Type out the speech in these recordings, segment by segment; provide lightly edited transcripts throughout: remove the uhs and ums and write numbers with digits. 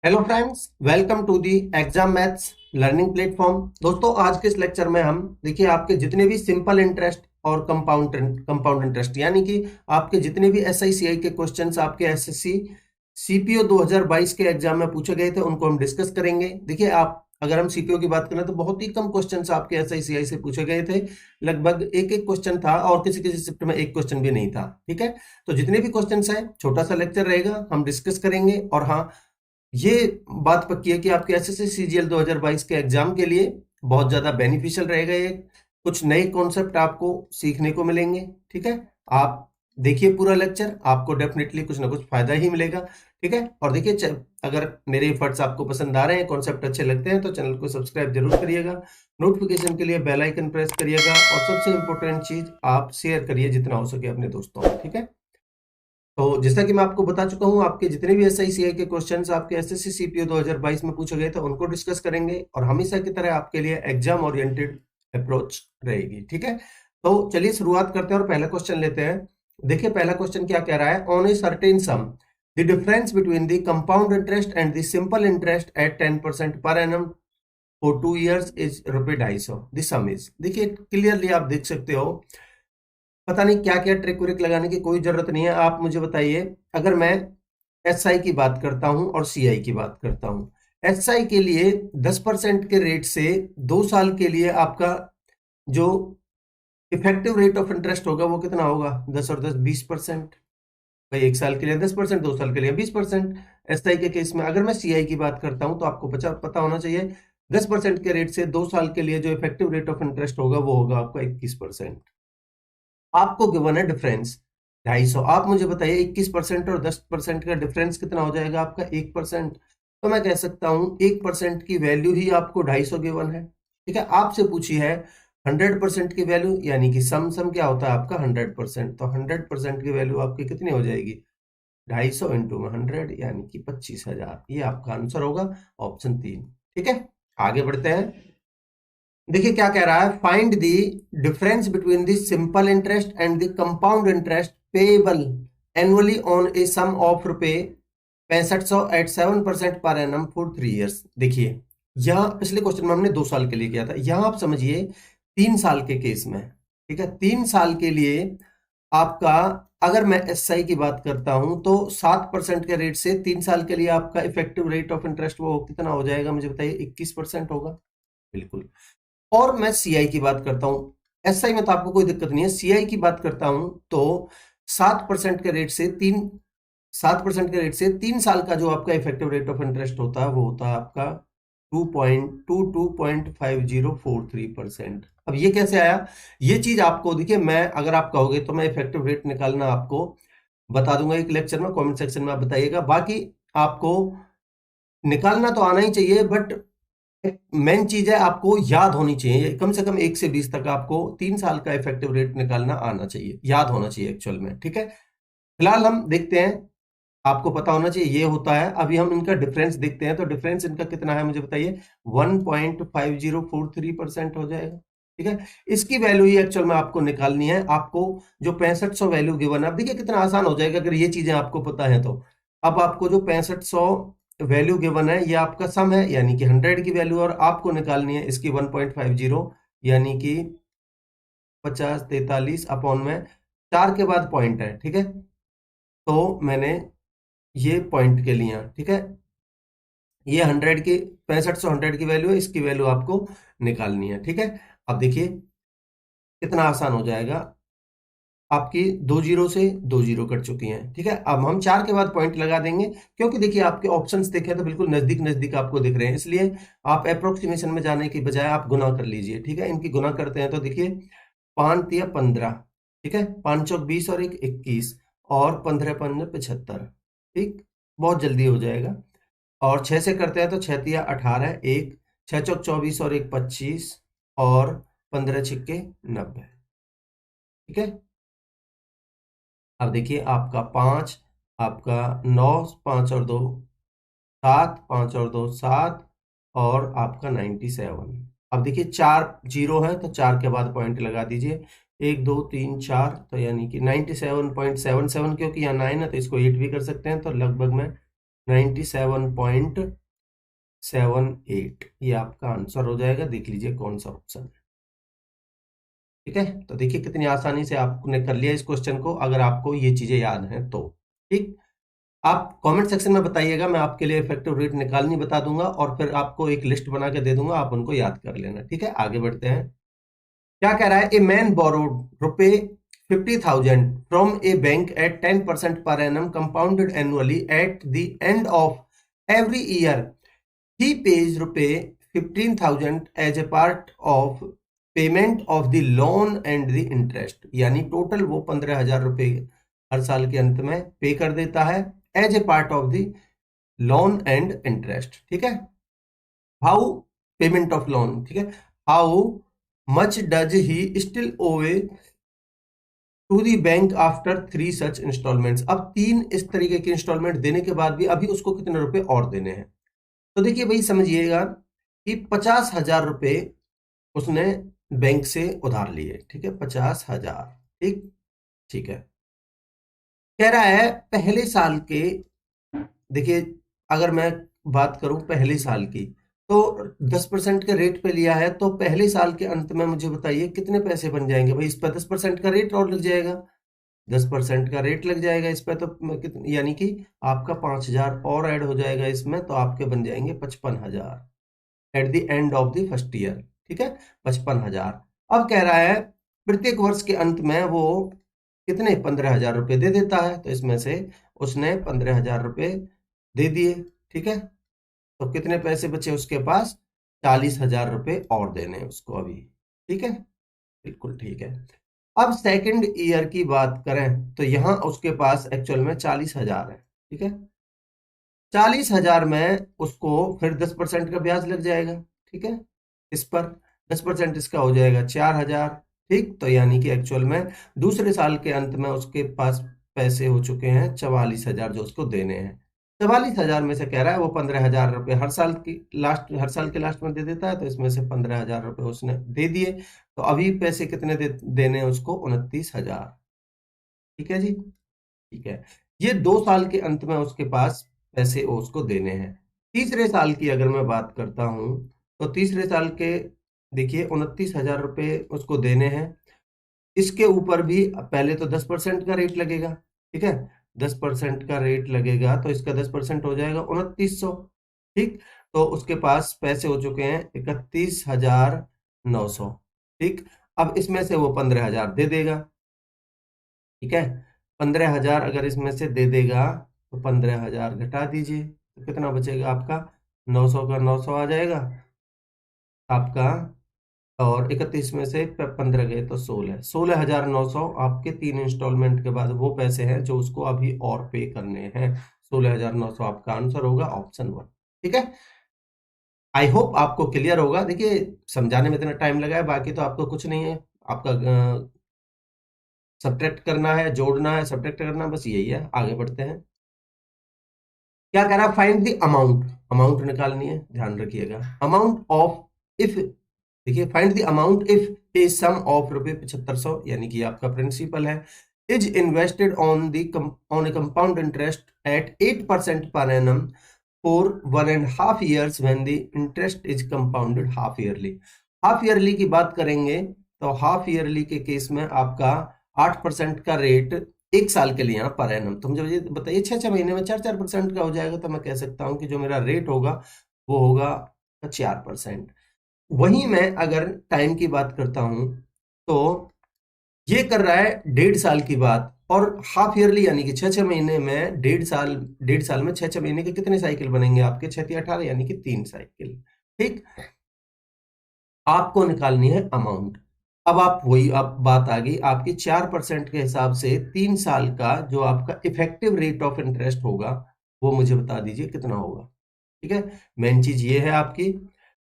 Hello friends, welcome to the exam maths learning platform. दोस्तों, आज के इस लेक्चर में हम देखिए आपके जितने भी सिंपल इंटरेस्ट और कंपाउंड इंटरेस्ट यानी कि आपके जितने भी एसआईसीआई के क्वेश्चंस आपके एसएससी सीपीओ 2022 के एग्जाम में पूछे गए थे उनको हम डिस्कस करेंगे। देखिए, आप अगर हम सीपीओ की बात करें तो बहुत ही कम क्वेश्चंस आपके एसआईसीआई से पूछे गए थे। लगभग एक एक क्वेश्चन था और किसी किसी शिफ्ट में एक क्वेश्चन भी नहीं था। ठीक है, तो जितने भी क्वेश्चंस हैं छोटा सा लेक्चर रहेगा, हम डिस्कस करेंगे। और हाँ, ये बात पक्की है कि आपके एसएससी सीजीएल 2022 के एग्जाम के लिए बहुत ज्यादा बेनिफिशियल रहेगा। ये कुछ नए कॉन्सेप्ट आपको सीखने को मिलेंगे। ठीक है, आप देखिए पूरा लेक्चर, आपको डेफिनेटली कुछ ना कुछ फायदा ही मिलेगा। ठीक है, और देखिए अगर मेरे एफर्ट्स आपको पसंद आ रहे हैं, कॉन्सेप्ट अच्छे लगते हैं तो चैनल को सब्सक्राइब जरूर करिएगा, नोटिफिकेशन के लिए बेल आइकन प्रेस करिएगा और सबसे इंपॉर्टेंट चीज आप शेयर करिए जितना हो सके अपने दोस्तों में। ठीक है, तो जैसा कि मैं आपको बता चुका हूं, आपके जितने भी एसआईसीआई के क्वेश्चंस आपके एसएससी सीपीओ 2022 में पूछे गए थे उनको डिस्कस करेंगे और हमेशा की तरह आपके लिए एग्जाम ओरिएंटेड अप्रोच रहेगी। ठीक है, तो चलिए शुरुआत करते हैं और पहला क्वेश्चन लेते हैं। देखिए पहला क्वेश्चन क्या कह रहा है, on a certain some the difference between the compound interest and the simple interest eight 10% per annum for 2 years is ₹250। The some is, देखिए क्लियरली आप देख सकते हो, पता नहीं क्या क्या ट्रिक व्रिक लगाने की कोई जरूरत नहीं है। आप मुझे बताइए, अगर मैं एसआई की बात करता हूं और सीआई की बात करता हूं, एसआई के लिए 10% के रेट से 2 साल के लिए आपका जो इफेक्टिव रेट ऑफ इंटरेस्ट होगा वो कितना होगा, 10 और 10 20%। भाई 1 साल के लिए 10%, 2 साल के लिए 20%। एसआई के केस में अगर मैं सीआई की बात करता हूं तो आपको पता होना चाहिए 10% के रेट से 2 साल के लिए जो इफेक्टिव रेट ऑफ इंटरेस्ट होगा वो होगा आपका 21%। आपको गिवन है डिफरेंस 250। आप मुझे बताइए 21% और 10% का डिफरेंस कितना हो जाएगा आपका 1%। तो मैं कह सकता हूं 1% की वैल्यू ही आपको 250 गिवन है। ठीक है, आपसे पूछी है 100% की वैल्यू, यानी कि सम क्या होता है आपका 100%। तो 100% की वैल्यू आपकी कितनी हो जाएगी, 250 इंटू में 100 यानी कि 25,000। ये आपका आंसर होगा, ऑप्शन 3। ठीक है, आगे बढ़ते हैं। देखिए क्या कह रहा है, find the difference between the simple interest and the compound interest payable annually on a sum of ₹6500 at 7% per annum for 3 years। देखिए यहाँ पिछले क्वेश्चन में हमने 2 साल के लिए किया था, यहाँ आप समझिए 3 साल के केस में। ठीक है, 3 साल के लिए आपका, अगर मैं एसआई की बात करता हूं तो 7% के रेट से 3 साल के लिए आपका इफेक्टिव रेट ऑफ इंटरेस्ट वो कितना हो जाएगा, मुझे बताइए 21% होगा। बिल्कुल। और मैं सीआई की बात करता हूं, एसआई में तो आपको कोई दिक्कत नहीं है, सीआई की बात करता हूं तो 7% के रेट से 3 साल का जो आपका इफेक्टिव रेट ऑफ इंटरेस्ट होता है वो होता है आपका 2.5043%। अब ये कैसे आया, ये चीज आपको देखिए, मैं अगर आप कहोगे तो मैं इफेक्टिव रेट निकालना आपको बता दूंगा एक लेक्चर में, कमेंट सेक्शन में आप बताइएगा। बाकी आपको निकालना तो आना ही चाहिए, बट मेन चीज है आपको याद होनी चाहिए, कम से कम 1 से 20 तक आपको 3 साल का इफेक्टिव रेट निकालना आना चाहिए, याद होना चाहिए एक्चुअल में। ठीक है, फिलहाल हम देखते हैं, आपको पता होना चाहिए ये होता है। अभी हम इनका डिफरेंस देखते हैं, तो डिफरेंस इनका कितना है मुझे बताइए, 1.5043% हो जाएगा। ठीक है, इसकी वैल्यू ही एक्चुअल में आपको निकालनी है। आपको जो 6500 वैल्यू गिवन है, अब देखिए कितना आसान हो जाएगा अगर ये चीजें आपको पता है तो। अब आपको जो 6500 वैल्यू गिवन है ये आपका सम है, यानी कि 100 की वैल्यू, और आपको निकालनी है इसकी 1.50 यानी कि 50 43 अपॉन में 4 के बाद पॉइंट है। ठीक है, तो मैंने ये पॉइंट के लिए, ठीक है, ये 100 की 6500 100 की वैल्यू है, इसकी वैल्यू आपको निकालनी है। ठीक है, अब देखिए कितना आसान हो जाएगा, आपकी 2 जीरो से 2 जीरो कट चुकी हैं। ठीक है, अब हम 4 के बाद पॉइंट लगा देंगे, क्योंकि देखिए आपके ऑप्शंस देखें तो बिल्कुल नजदीक नजदीक आपको दिख रहे हैं, इसलिए आप अप्रोक्सीमेशन में जाने की बजाय आप गुना कर लीजिए। ठीक है, इनकी गुना करते हैं तो देखिए 5 या 15, ठीक है, 5 चौक 20 और 1 21 और 15 15 75। ठीक, बहुत जल्दी हो जाएगा। और 6 से करते हैं तो 6 तिया 18, 1 6 चौक 24 और 1 25 और 15 छिक्के 90। ठीक है, अब देखिए आपका 5, आपका 9, 5 और 2 7, 5 और 2 7 और आपका 97। अब देखिए 4 जीरो है तो 4 के बाद पॉइंट लगा दीजिए, 1 2 3 4, तो यानी कि 97.77, क्योंकि यहाँ 9 है तो इसको 8 भी कर सकते हैं, तो लगभग में 97.78 ये आपका आंसर हो जाएगा। देख लीजिए कौन सा ऑप्शन है। ठीक है, तो देखिए कितनी आसानी से आपने कर लिया इस क्वेश्चन को, अगर आपको ये चीजें याद हैं तो। ठीक, आप कमेंट सेक्शन में बताइएगा, मैं आपके लिए इफेक्टिव रेट निकालनी बता दूंगा और फिर आपको एक लिस्ट बना के दे दूंगा, आप उनको याद कर लेना। ठीक है, आगे बढ़ते हैं। क्या कह रहा है? ए मैन बोरोड रुपए 50,000 from A bank at 10% per annum compounded annually at the end of every year he pays rupaye 15,000 as a part of payment of the loan and the interest. यानी टोटल वो 15,000 रुपए हर साल के अंत में पे कर देता है as a part of the loan and interest. ठीक है, हाउ पेमेंट ऑफ लोन। ठीक है, how much does he still owe to the bank after 3 such installments. अब 3 इस तरीके के इंस्टॉलमेंट देने के बाद भी अभी उसको कितने रुपए और देने हैं। तो देखिए भाई समझिएगा कि 50,000 रुपए उसने बैंक से उधार लिए। ठीक है, 50,000। ठीक, ठीक है। कह रहा है पहले साल के, देखिए अगर मैं बात करूं पहले साल की, तो 10% के रेट पे लिया है, तो पहले साल के अंत में मुझे बताइए कितने पैसे बन जाएंगे। भाई इस पर 10% का रेट और लग जाएगा, 10% का रेट लग जाएगा इस पर, तो यानी कि आपका 5,000 और ऐड हो जाएगा इसमें, तो आपके बन जाएंगे 55,000 eight the end of the first year. ठीक है, 55,000। अब कह रहा है प्रत्येक वर्ष के अंत में वो कितने 15,000 रुपए दे देता है, तो इसमें से उसने 15,000 रुपए दे दिए। ठीक है, तो कितने पैसे बचे उसके पास? 40,000 रुपए और देने हैं उसको अभी। ठीक है, बिल्कुल ठीक है। अब सेकंड ईयर की बात करें तो यहां उसके पास एक्चुअल में 40,000 है। ठीक है, 40,000 में उसको फिर 10% का ब्याज लग जाएगा। ठीक है, इस पर 10% इसका हो जाएगा 4,000। ठीक, तो यानी कि एक्चुअल में दूसरे साल के अंत में उसके पास पैसे हो चुके हैं 44,000 जो उसको देने हैं। 44,000 में से कह रहा है वो 15,000 रुपए हर साल के लास्ट में दे देता है, तो इसमें से 15,000 रुपए उसने दे दिए। तो अभी पैसे कितने देने हैं उसको? 29,000। ठीक है जी, ठीक है। ये 2 साल के अंत में उसके पास पैसे उसको देने हैं। तीसरे साल की अगर मैं बात करता हूं, तो तीसरे साल के देखिए 29,000 रुपए उसको देने हैं। इसके ऊपर भी पहले तो 10% का रेट लगेगा। ठीक है, 10% का रेट लगेगा, तो इसका 10% हो जाएगा 2900। ठीक, तो उसके पास पैसे हो चुके हैं 31,900। ठीक, अब इसमें से वो 15,000 दे देगा। ठीक है, 15,000 अगर इसमें से दे देगा, तो 15,000 घटा दीजिए, तो कितना बचेगा आपका? 900 का 900 आ जाएगा आपका, और 31 में से 15 गए तो 16,900 आपके 3 इंस्टॉलमेंट के बाद वो पैसे हैं जो उसको अभी और पे करने हैं। 16,900 आपका आंसर होगा ऑप्शन 1। ठीक है, आई होप आपको क्लियर होगा। देखिए समझाने में इतना टाइम लगा है, बाकी तो आपको कुछ नहीं है, आपका सब्ट्रैक्ट करना है, जोड़ना है, सब्ट्रैक्ट करना, बस यही है। आगे बढ़ते हैं। क्या कह रहा है? फाइंड द अमाउंट, अमाउंट निकालनी है, ध्यान रखिएगा। अमाउंट ऑफ इफ, देखिए find the amount if a sum of rupaye 7500, यानी कि आपका प्रिंसिपल है, is invested on a compound interest at 8% per annum for 1.5 years when the interest is compounded half yearly. Half yearly की बात करेंगे तो half yearly के केस में आपका 8% का रेट 1 साल के लिए यहाँ पर एनम, तो मुझे बताइए 6-6 महीने में 4-4% का हो जाएगा, तो मैं कह सकता हूँ कि जो मेरा रेट होगा वो होगा 4%। वहीं मैं अगर टाइम की बात करता हूं, तो ये कर रहा है 1.5 साल की बात, और हाफ ईयरली यानी कि 6-6 महीने में 1.5 साल, 1.5 साल में 6-6 महीने के कितने साइकिल बनेंगे आपके? 6-18 यानी कि 3 साइकिल। ठीक, आपको निकालनी है अमाउंट। अब आप वही, अब बात आ गई आपकी 4% के हिसाब से 3 साल का जो आपका इफेक्टिव रेट ऑफ इंटरेस्ट होगा वो मुझे बता दीजिए कितना होगा। ठीक है, मेन चीज ये है आपकी।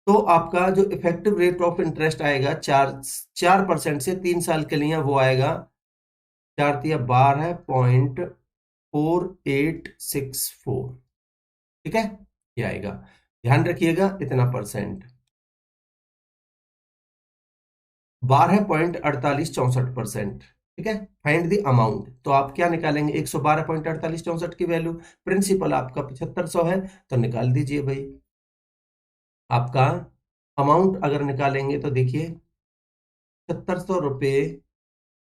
तो आपका जो इफेक्टिव रेट ऑफ इंटरेस्ट आएगा 4% से 3 साल के लिए वो आएगा 4×12.4864। ठीक है, ये आएगा, ध्यान रखिएगा इतना परसेंट, 12.4864%। ठीक है। फाइंड द अमाउंट, तो आप क्या निकालेंगे, 112.4864 की वैल्यू, प्रिंसिपल आपका 7500 है, तो निकाल दीजिए भाई। आपका अमाउंट अगर निकालेंगे तो देखिए 7500 रुपये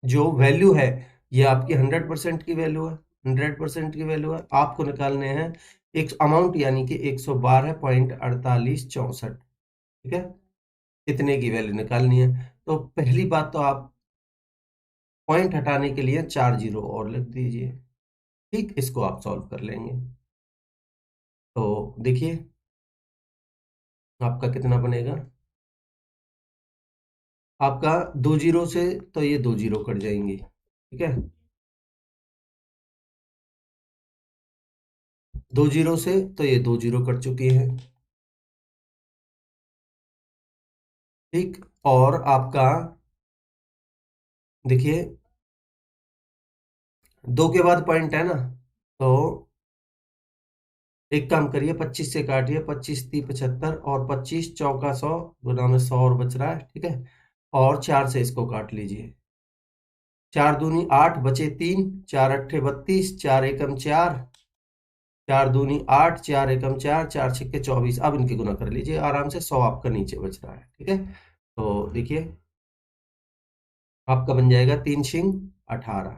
जो वैल्यू है, ये आपकी 100% की वैल्यू है, 100% की वैल्यू है। आपको निकालने हैं एक अमाउंट, यानी कि 112.4864, ठीक है, इतने की वैल्यू निकालनी है। तो पहली बात तो आप पॉइंट हटाने के लिए 4 जीरो और लिख दीजिए। ठीक, इसको आप सॉल्व कर लेंगे। तो देखिए आपका कितना बनेगा, आपका 2 जीरो से तो ये 2 जीरो कट जाएंगे, ठीक है, 2 जीरो से तो ये 2 जीरो कट चुकी है। ठीक, और आपका देखिए 2 के बाद पॉइंट है ना, तो एक काम करिए, 25 से काटिए, 25 × 75 और 25 × 4 = 100, गुना में 100 और बच रहा है, ठीक है, और 4 से इसको काट लीजिए, 4 दूनी 8 बचे 3, 4 अट्ठे 32, 4 एकम 4, 4 दूनी 8, 4 एकम 4, 4 छिक्के 24। अब इनके गुना कर लीजिए आराम से, 100 आपका नीचे बच रहा है, ठीक है। तो देखिए आपका बन जाएगा 3 छिंग 18,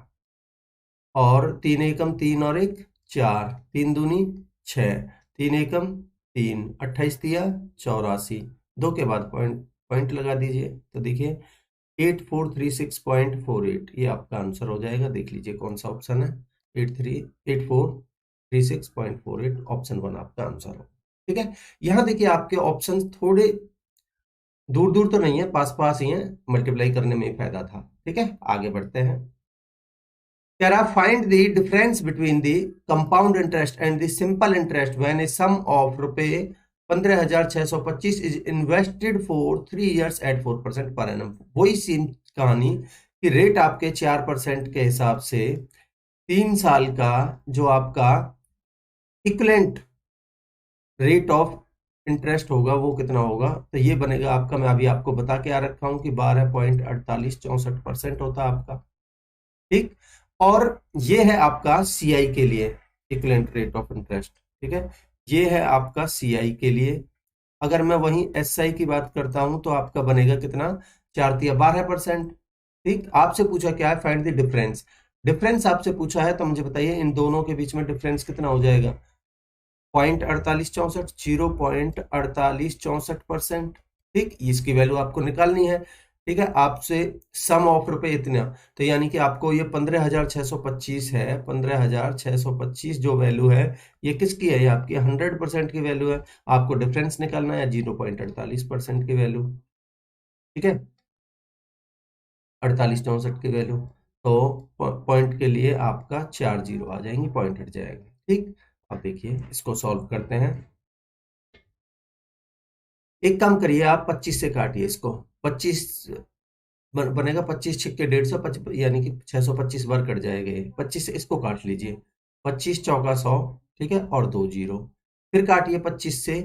और 3 एकम 3 और 1 4, 3 दूनी 6, 3 एकम 3, 28 दिया 84, 2 के बाद पॉइंट पॉइंट लगा दीजिए, तो देखिए 8436.48 ये आपका आंसर हो जाएगा। देख लीजिए कौन सा ऑप्शन है, 8436.48, ऑप्शन 1 आपका आंसर हो, ठीक है। यहाँ देखिए आपके ऑप्शन थोड़े दूर दूर तो नहीं है, पास पास ही हैं, मल्टीप्लाई करने में ही फायदा था, ठीक है। आगे बढ़ते हैं। कह रहा find the difference between the compound interest and the simple interest when a sum of rupaye 15,625 is invested for 3 years at 4% per annum. वही सेम कहानी कि रेट आपके 4% के हिसाब से 3 साल का जो आपका इक्वलेंट रेट ऑफ इंटरेस्ट होगा वो कितना होगा, तो ये बनेगा आपका, मैं अभी आपको बता के आ रखा हूं कि 12.4864% होता है आपका, ठीक। और ये है आपका सीआई के लिए इक्विवेलेंट रेट ऑफ इंटरेस्ट, ठीक है, ये है आपका सीआई के लिए। अगर मैं वहीं एसआई की बात करता हूं तो आपका बनेगा कितना, 4×12%। ठीक, आपसे पूछा क्या है, फाइंड द डिफरेंस। डिफरेंस आपसे पूछा है, तो मुझे बताइए इन दोनों के बीच में डिफरेंस कितना हो जाएगा, 0.4864, 0.4864%। ठीक, इसकी वैल्यू आपको निकालनी है, ठीक है। आपसे सम ऑफ रुपए इतना, तो यानी कि आपको ये 15,625 है, 15,625 जो वैल्यू है ये किसकी है, ये आपकी 100% की वैल्यू है। आपको डिफरेंस निकालना है 0.48% की वैल्यू, ठीक है, 4864 की वैल्यू। तो पॉइंट के लिए आपका 4 जीरो आ जाएंगे, पॉइंट हट जाएगा, ठीक। अब देखिए इसको सॉल्व करते हैं। एक काम करिए, आप 25 से काटिए इसको, 25 बनेगा, 25 छिक्के 150, यानी कि 625 बार कट जाएगा ये, 25 से इसको काट लीजिए, 25 चौका 100, ठीक है, और 2 जीरो, फिर काटिए 25 से,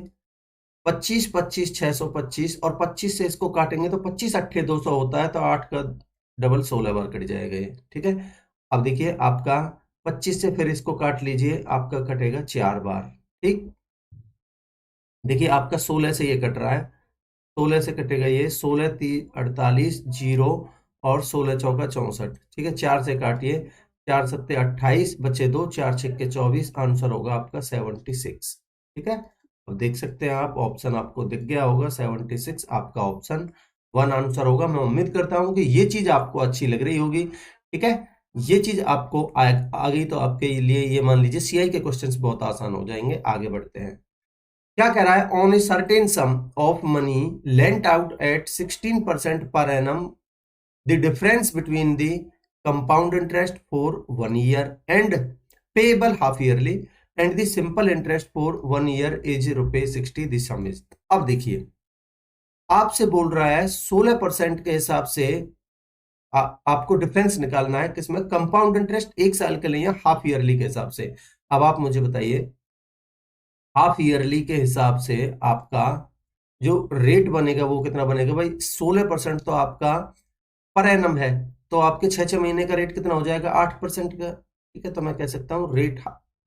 25 25 625, और 25 से इसको काटेंगे तो 25 अट्ठे 200 होता है, तो 8 का डबल 16 बार कट जाएगा ये, ठीक है। अब देखिए आपका 25 से फिर इसको काट लीजिए, आपका कटेगा 4 बार, ठीक। देखिए आपका 16 से ये कट रहा है, 16 से कटेगा ये, 16 3 48 जीरो, और 16 चौका 64, ठीक है, 4 से काटिए, 4 सत्ते 28 बचे 2, 4 छक्के 24, आंसर होगा आपका 76, ठीक है। अब देख सकते हैं आप, ऑप्शन आपको दिख गया होगा, 76 आपका ऑप्शन 1 आंसर होगा। मैं उम्मीद करता हूं कि ये चीज आपको अच्छी लग रही होगी, ठीक है। ये चीज आपको आ गई तो आपके लिए ये मान लीजिए सीआई के क्वेश्चंस बहुत आसान हो जाएंगे। आगे बढ़ते हैं, क्या कह रहा है, on a certain some of money lent out at 16% per annum the difference between the compound interest for 1 year and payable half yearly and the simple interest for 1 year is ₹60, the some is. अब देखिए आपसे बोल रहा है 16% के हिसाब से आपको डिफरेंस निकालना है, किसमें, कंपाउंड इंटरेस्ट 1 साल के लिए या हाफ ईयरली के हिसाब से। अब आप मुझे बताइए हाफ ईयरली के हिसाब से आपका जो रेट बनेगा वो कितना बनेगा भाई, 16% तो आपका पर एनम है, तो आपके 6-6 महीने का रेट कितना हो जाएगा, 8% का। ठीक है, तो मैं कह सकता हूँ रेट,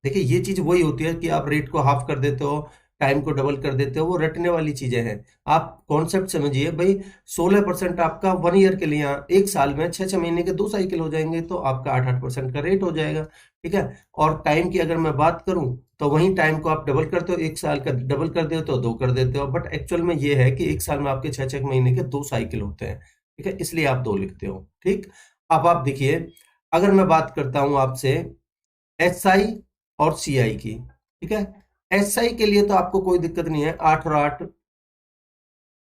देखिए ये चीज वही होती है कि आप रेट को हाफ कर देते हो, टाइम को डबल कर देते हो, वो रटने वाली चीजें हैं। आप कॉन्सेप्ट समझिए भाई, 16% आपका 1 ईयर के लिए, एक साल में 6-6 महीने के 2 साइकिल हो जाएंगे, तो आपका 8-8% का रेट हो जाएगा। ठीक है, और टाइम की अगर मैं बात करूं, तो वही टाइम को आप डबल करते हो, एक साल का डबल कर देते हो, 2 कर देते हो, बट एक्चुअल में ये है कि एक साल में आपके 6-6 महीने के 2 साइकिल होते हैं। ठीक है, इसलिए आप 2 लिखते हो। ठीक, अब आप देखिए, अगर मैं बात करता हूं आपसे एसआई और सीआई की। ठीक है, एसआई के लिए तो आपको कोई दिक्कत नहीं है, 8 और 8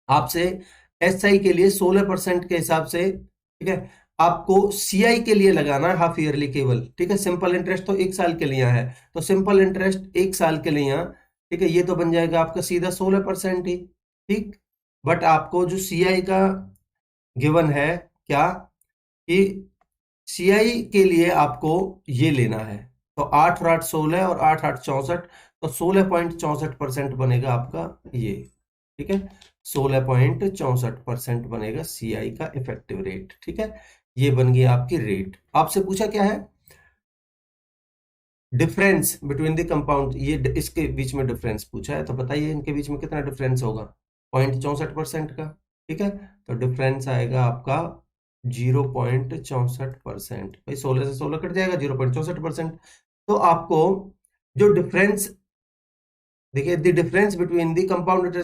आपसे एसआई के लिए 16% के हिसाब से। ठीक है, आपको सीआई के लिए लगाना है हाफ ईयरली केवल। ठीक है, सिंपल इंटरेस्ट तो एक साल के लिए है, तो सिंपल इंटरेस्ट एक साल के लिए। ठीक है, ये तो बन जाएगा आपका सीधा 16% ही। ठीक, बट आपको जो सीआई का गिवन है क्या, कि सीआई के लिए आपको ये लेना है, तो 8 और 8 16 और 8 8 64, तो 16.64% बनेगा आपका ये। ठीक है, 16.64% बनेगा सीआई का इफेक्टिव रेट। ठीक है, ये बन गई आपकी रेट। आपसे पूछा क्या है, डिफरेंस बिटवीन द कंपाउंड, ये इसके बीच में डिफरेंस पूछा है, तो बताइए इनके बीच में कितना डिफरेंस होगा, 0.64% का। ठीक है, तो डिफरेंस आएगा आपका 0.64%। भाई 16 से 16 कट जाएगा, 0.64%। तो आपको जो डिफरेंस, देखिए the difference between the compound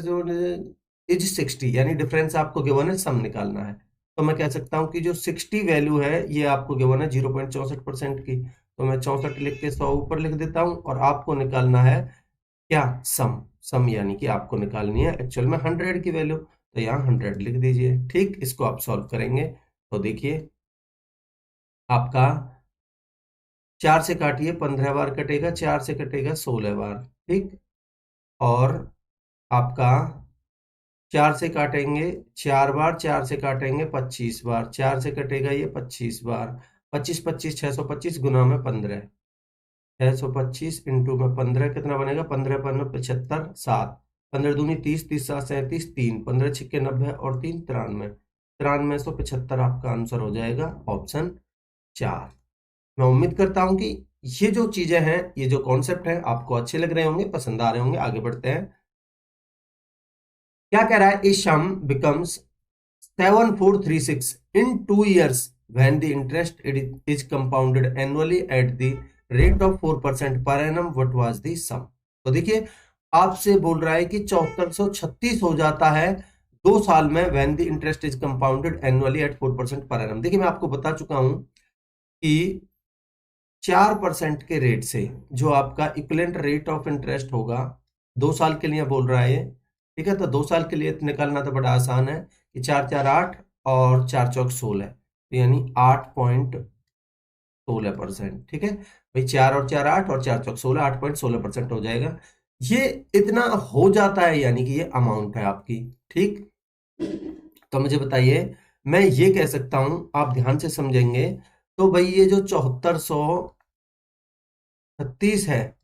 is 60, यानी डिफरेंस आपको गिवन है, सम निकालना है। तो मैं कह सकता हूं कि जो 60 वैल्यू है, ये आपको गिवन है 0.64% की, तो मैं 64 लिख के 100 ऊपर लिख देता हूं, और आपको निकालना है क्या, सम। सम यानी कि आपको निकालनी है एक्चुअल में 100 की वैल्यू, तो यहाँ 100 लिख दीजिए। ठीक, इसको आप सॉल्व करेंगे तो देखिए आपका 4 से काटिए 15 बार कटेगा, 4 से कटेगा 16 बार। ठीक, और आपका 4 से काटेंगे 4 बार, 4 से काटेंगे 25 बार, 4 से कटेगा ये 25 बार, 25 25 625 गुना में 15, 625 इंटू में 15 कितना बनेगा, 15 15 75 7, 15 दूनी 30, 30 7 37, 3 15 छिक्के 90 और 3 93, 9375 आपका आंसर हो जाएगा ऑप्शन 4। मैं उम्मीद करता हूं कि ये जो चीजें हैं, ये जो कॉन्सेप्ट है, आपको अच्छे लग रहे होंगे, पसंद आ रहे होंगे। आगे बढ़ते हैं, क्या कह रहा है, इस सम becomes 7436 in 2 years when the interest is compounded annually at the rate of 4% per annum. What was the sum? तो देखिए आपसे बोल रहा है कि 7436 हो जाता है 2 साल में when the interest is compounded annually at 4% per annum। देखिए मैं आपको बता चुका हूं कि 4% के रेट से जो आपका इक्विवेलेंट रेट ऑफ इंटरेस्ट होगा, 2 साल के लिए बोल रहा है ये। ठीक है, तो 2 साल के लिए निकालना तो बड़ा आसान है कि 4 4 8 और 4 चौक 16, तो यानी 8.16%। ठीक है भाई, 4 और 4 8 और 4 चौक 16, 8.16% हो जाएगा। ये इतना हो जाता है, यानी कि ये अमाउंट है आपकी। ठीक, तो मुझे बताइए, मैं ये कह सकता हूं, आप ध्यान से समझेंगे तो भाई ये जो 7436 है,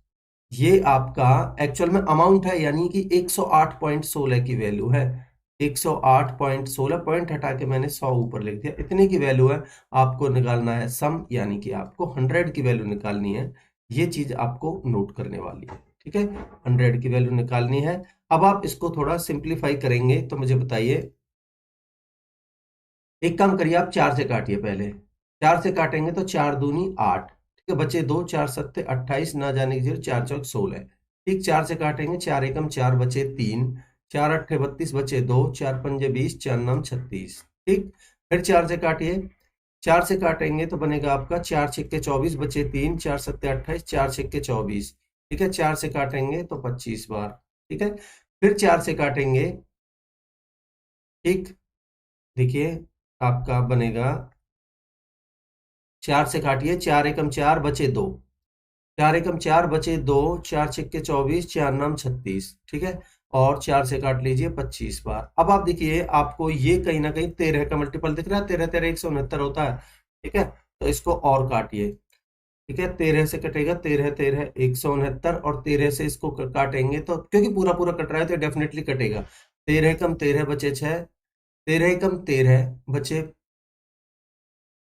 ये आपका एक्चुअल में अमाउंट है, यानी कि 108.16 की वैल्यू है। 108.16 पॉइंट हटा के मैंने 100 ऊपर लिख दिया, इतनी की वैल्यू है। आपको निकालना है सम, यानी कि आपको 100 की वैल्यू निकालनी है। ये चीज आपको नोट करने वाली है। ठीक है, 100 की वैल्यू निकालनी है। अब आप इसको थोड़ा सिंप्लीफाई करेंगे, तो मुझे बताइए, एक काम करिए, आप 4 से काटिए पहले। 4 से काटेंगे तो 4 दूनी 8, ठीक है, बचे 2, 4 सत्ते 28, ना जाने की 0, 4 चौक 16। ठीक, 4 से काटेंगे, 4 एकम 4, बचे 3, 4 अट्ठे 32, बचे 2, 4 पंजे 20, 4 नम 36। ठीक, फिर 4 से काटिए, 4 से काटेंगे तो बनेगा आपका 4 छिक्के 24, बचे 3, 4 सत्ते 28, 4 छिक्के 24। ठीक है, 4 से काटेंगे तो 25 बार। ठीक है, फिर 4 से काटेंगे। ठीक, देखिए आपका बनेगा, 4 से काटिए, 4 एकम 4, बचे 2, 4 एकम 4, बचे 2, 4 छिक्के 24, 4 नाम 36। ठीक है, और 4 से काट लीजिए 25 बार। अब आप देखिए, आपको ये कहीं ना कहीं 13 का मल्टीपल दिख रहा है, 13 13 169 होता है। ठीक है, तो इसको और काटिए। ठीक है, 13 से कटेगा, 13 13 169, और 13 से इसको काटेंगे तो, क्योंकि पूरा पूरा कट रहा है तो डेफिनेटली कटेगा। 13 कम 13 बचे 6, 13 कम 13 बचे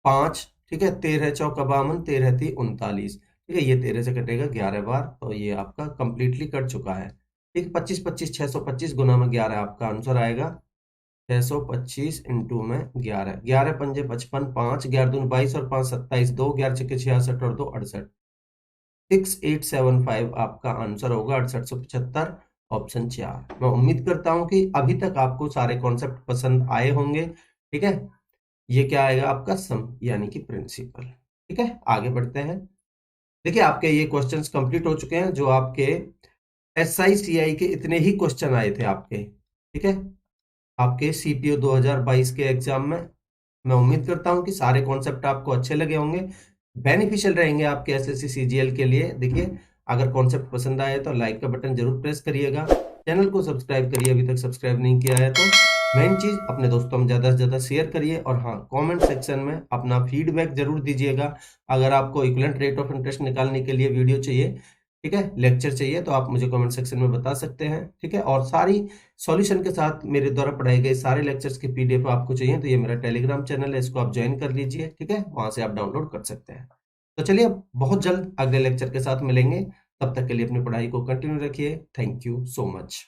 5, ठीक है, 13 चौका 52, 13 × 39, ठीक है, ये 13 से कटेगा 11 बार, तो ये आपका कंप्लीटली कट चुका है। ठीक, 25 25 625 गुना में 11 आपका आंसर आएगा। 625 इंटू में 11, 11 पंजे 55, 5 11 दूनी 22 और 5 27, 2 11 छक्के 66 और 2 68, 6875 आपका आंसर होगा, 6875, ऑप्शन 4। मैं उम्मीद करता हूं कि अभी तक आपको सारे कॉन्सेप्ट पसंद आए होंगे। ठीक है, ये क्या आएगा आपका सम यानी कि प्रिंसिपल। ठीक है, आगे बढ़ते हैं। देखिए आपके ये क्वेश्चंस कंप्लीट हो चुके हैं, जो आपके SICI के इतने ही क्वेश्चन आए थे आपके। ठीक है, आपके CPO 2022 के एग्जाम में। मैं उम्मीद करता हूं कि सारे कॉन्सेप्ट आपको अच्छे लगे होंगे, बेनिफिशियल रहेंगे आपके SSC CGL के लिए। देखिए, अगर कॉन्सेप्ट पसंद आए तो लाइक का बटन जरूर प्रेस करिएगा, चैनल को सब्सक्राइब करिए अभी तक सब्सक्राइब नहीं किया है तो। मेन चीज, अपने दोस्तों में ज्यादा से ज्यादा शेयर करिए, और हाँ, कमेंट सेक्शन में अपना फीडबैक जरूर दीजिएगा। अगर आपको इक्विवेलेंट रेट ऑफ इंटरेस्ट निकालने के लिए वीडियो चाहिए, ठीक है, लेक्चर चाहिए, तो आप मुझे कमेंट सेक्शन में बता सकते हैं। ठीक है, और सारी सॉल्यूशन के साथ मेरे द्वारा पढ़ाए गए सारे लेक्चर्स की PDF आपको चाहिए तो ये मेरा टेलीग्राम चैनल है, इसको आप ज्वाइन कर लीजिए। ठीक है, वहां से आप डाउनलोड कर सकते हैं। तो चलिए, अब बहुत जल्द अगले लेक्चर के साथ मिलेंगे। तब तक के लिए अपनी पढ़ाई को कंटिन्यू रखिए। Thank you so much.